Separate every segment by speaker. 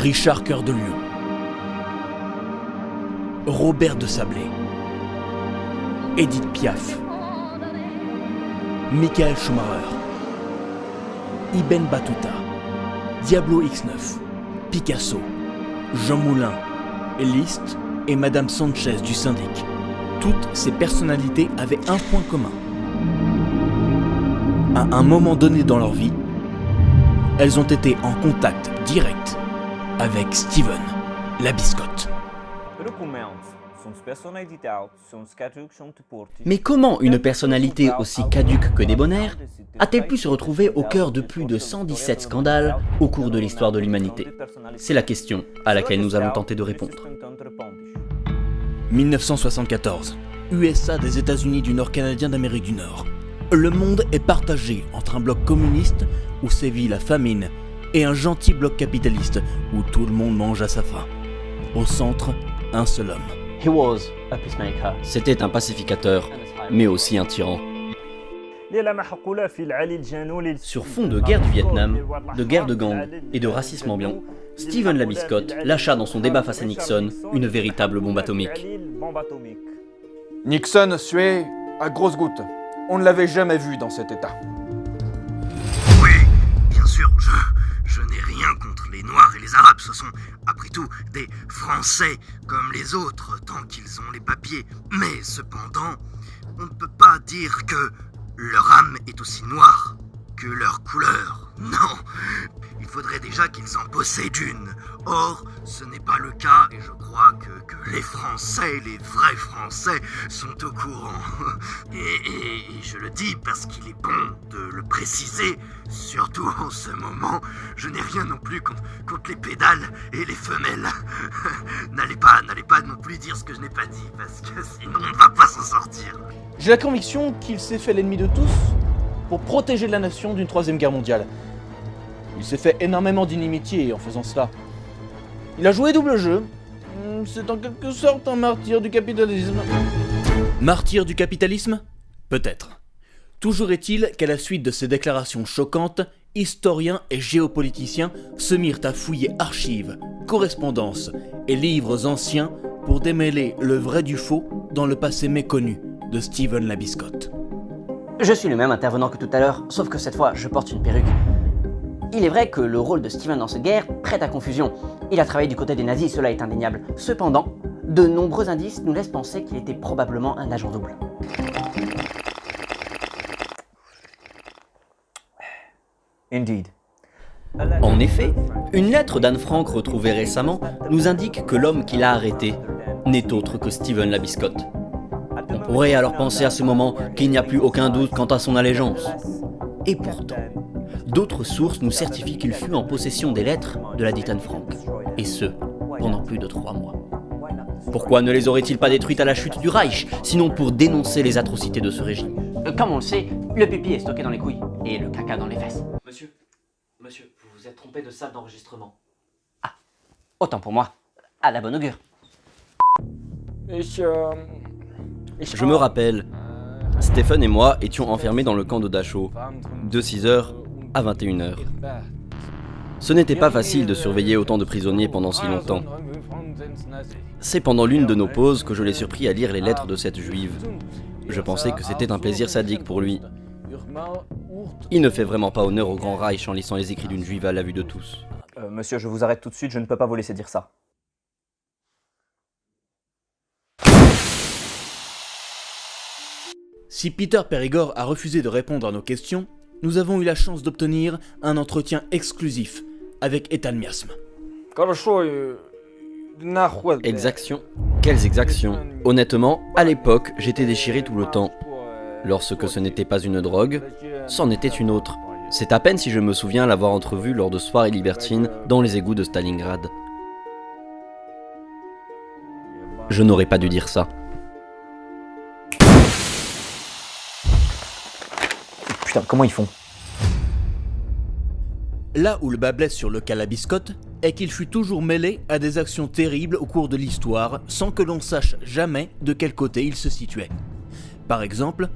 Speaker 1: Richard Cœur de Lion, Robert de Sablé, Edith Piaf, Michael Schumacher, Ibn Battuta, Diablo X9, Picasso, Jean Moulin, Liszt et Madame Sanchez du Syndic. Toutes ces personnalités avaient un point commun. À un moment donné dans leur vie, elles ont été en contact direct avec Steven Labiscotte.
Speaker 2: Mais comment une personnalité aussi caduque que débonnaire a-t-elle pu se retrouver au cœur de plus de 117 scandales au cours de l'histoire de l'humanité? C'est la question à laquelle nous allons tenter de répondre.
Speaker 1: 1974, USA des États-Unis du Nord canadien d'Amérique du Nord. Le monde est partagé entre un bloc communiste où sévit la famine et un gentil bloc capitaliste où tout le monde mange à sa faim. Au centre, un seul homme.
Speaker 2: C'était un pacificateur, mais aussi un tyran. Sur fond de guerre du Vietnam, de guerre de gang et de racisme ambiant, Steven Labiscotte lâcha dans son débat face à Nixon une véritable bombe atomique.
Speaker 3: Nixon suait à grosses gouttes. On ne l'avait jamais vu dans cet état.
Speaker 4: Oui, bien sûr, je n'ai rien contre les Noirs et les Arabes. Ce sont, après tout, des Français comme les autres, tant qu'ils ont les papiers. Mais cependant, on ne peut pas dire que leur âme est aussi noire que leur couleur. Non, il faudrait déjà qu'ils en possèdent une. Or, ce n'est pas le cas et je crois que les Français, les vrais Français, sont au courant. Et je le dis parce qu'il est bon de le préciser, surtout en ce moment. Je n'ai rien non plus contre les pédales et les femelles. N'allez pas non plus dire ce que je n'ai pas dit, parce que sinon on ne va pas s'en sortir.
Speaker 3: J'ai la conviction qu'il s'est fait l'ennemi de tous pour protéger la nation d'une troisième guerre mondiale. Il s'est fait énormément d'inimitié en faisant cela. Il a joué double jeu. C'est en quelque sorte un martyr du capitalisme.
Speaker 1: Martyr du capitalisme ? Peut-être. Toujours est-il qu'à la suite de ces déclarations choquantes, historiens et géopoliticiens se mirent à fouiller archives, correspondances et livres anciens pour démêler le vrai du faux dans le passé méconnu de Steven Labiscotte.
Speaker 2: Je suis le même intervenant que tout à l'heure, sauf que cette fois, je porte une perruque. Il est vrai que le rôle de Steven dans cette guerre prête à confusion. Il a travaillé du côté des nazis, cela est indéniable. Cependant, de nombreux indices nous laissent penser qu'il était probablement un agent double.
Speaker 5: Indeed.
Speaker 2: En effet, une lettre d'Anne Frank retrouvée récemment nous indique que l'homme qui l'a arrêté n'est autre que Steven Labiscotte. On pourrait alors penser à ce moment qu'il n'y a plus aucun doute quant à son allégeance. Et pourtant, d'autres sources nous certifient qu'il fut en possession des lettres de la dite Anne Frank, et ce, pendant plus de 3 mois. Pourquoi ne les aurait-il pas détruites à la chute du Reich, sinon pour dénoncer les atrocités de ce régime? Comme on le sait, le pipi est stocké dans les couilles, et le caca dans les fesses. Monsieur, vous vous êtes trompé de salle d'enregistrement. Ah, autant pour moi, à la bonne augure. Je me rappelle, Stephen et moi étions enfermés dans le camp de Dachau, de 6h à 21h. Ce n'était pas facile de surveiller autant de prisonniers pendant si longtemps. C'est pendant l'une de nos pauses que je l'ai surpris à lire les lettres de cette juive. Je pensais que c'était un plaisir sadique pour lui. Il ne fait vraiment pas honneur au Grand Reich en lisant les écrits d'une juive à la vue de tous.
Speaker 5: Monsieur, je vous arrête tout de suite, je ne peux pas vous laisser dire ça.
Speaker 1: Si Peter Périgord a refusé de répondre à nos questions, nous avons eu la chance d'obtenir un entretien exclusif avec Ethan Miasm.
Speaker 2: Exactions? Quelles exactions? Honnêtement, à l'époque, j'étais déchiré tout le temps. Lorsque ce n'était pas une drogue, c'en était une autre. C'est à peine si je me souviens l'avoir entrevu lors de soirées libertines dans les égouts de Stalingrad. Je n'aurais pas dû dire ça.
Speaker 5: Putain, comment ils font?
Speaker 1: Là où le bas blesse sur le cas Labiscotte est qu'il fut toujours mêlé à des actions terribles au cours de l'histoire sans que l'on sache jamais de quel côté il se situait. Par exemple,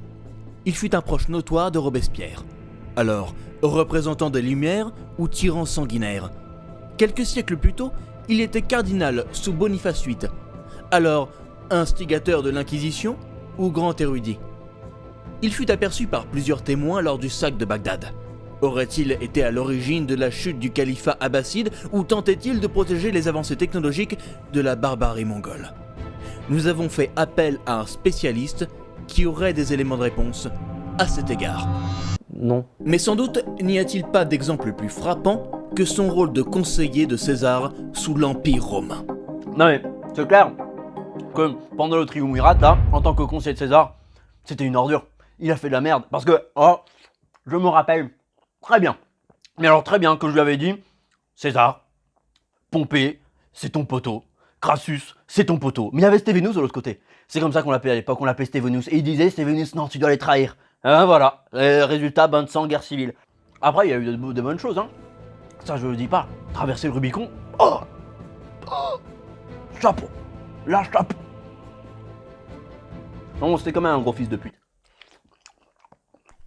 Speaker 1: il fut un proche notoire de Robespierre. Alors, représentant des Lumières ou tyran sanguinaire? Quelques siècles plus tôt, il était cardinal sous Boniface VIII. Alors, instigateur de l'Inquisition ou grand érudit? Il fut aperçu par plusieurs témoins lors du sac de Bagdad. Aurait-il été à l'origine de la chute du califat abbasside ou tentait-il de protéger les avancées technologiques de la barbarie mongole? Nous avons fait appel à un spécialiste qui aurait des éléments de réponse à cet égard.
Speaker 2: Non.
Speaker 1: Mais sans doute n'y a-t-il pas d'exemple plus frappant que son rôle de conseiller de César sous l'Empire romain.
Speaker 3: Non mais, c'est clair que pendant le triumvirat, là, en tant que conseiller de César, c'était une ordure. Il a fait de la merde. Parce que, je me rappelle très bien. Mais alors très bien que je lui avais dit, César, Pompée, c'est ton poteau. Crassus, c'est ton poteau. Mais il y avait Stévenus de l'autre côté. C'est comme ça qu'on l'appelait à l'époque, on l'appelait Stévenus. Et il disait, Stévenus, non, tu dois les trahir. Voilà, résultat, bain de sang, guerre civile. Après, il y a eu de bonnes choses, hein. Ça, je le dis pas. Traverser le Rubicon, chapeau. Là, chapeau. Non, c'était quand même un gros fils de pute.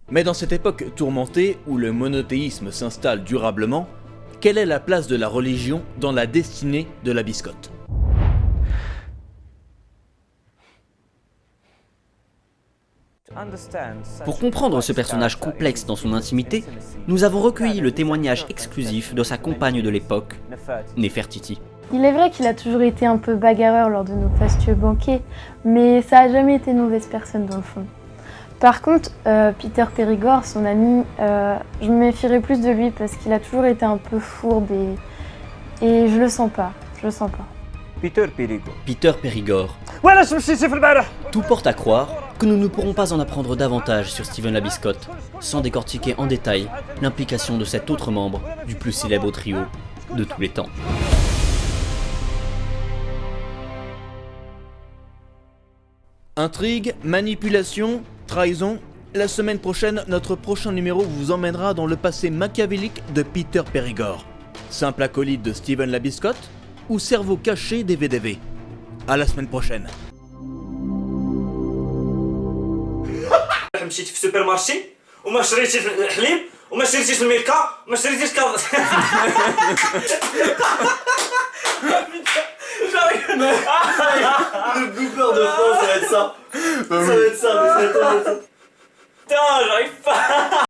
Speaker 1: Mais dans cette époque tourmentée où le monothéisme s'installe durablement, quelle est la place de la religion dans la destinée de la biscotte?
Speaker 2: Pour comprendre ce personnage complexe dans son intimité, nous avons recueilli le témoignage exclusif de sa compagne de l'époque, Néfertiti.
Speaker 6: Il est vrai qu'il a toujours été un peu bagarreur lors de nos fastueux banquets, mais ça a jamais été une mauvaise personne dans le fond. Par contre, Peter Périgord, son ami, je me méfierais plus de lui parce qu'il a toujours été un peu fourbe et je le sens pas,
Speaker 5: Peter Périgord.
Speaker 2: Peter Périgord. Tout porte à croire que nous ne pourrons pas en apprendre davantage sur Stephen la Biscotte, sans décortiquer en détail l'implication de cet autre membre du plus célèbre trio de tous les temps.
Speaker 1: Intrigue, manipulation, trahison. La semaine prochaine, notre prochain numéro vous emmènera dans le passé machiavélique de Peter Périgord. Simple acolyte de Stephen la Biscotte ou cerveau caché des VDV. À la semaine prochaine.
Speaker 7: مشيت في السوبر مارشي وما شريتش الحليب وما شريتش الميلكا وما شريتش Le blooper de fin, ça va être ça. Ça va être ça, mais ça va être ça. Putain, j'arrive pas.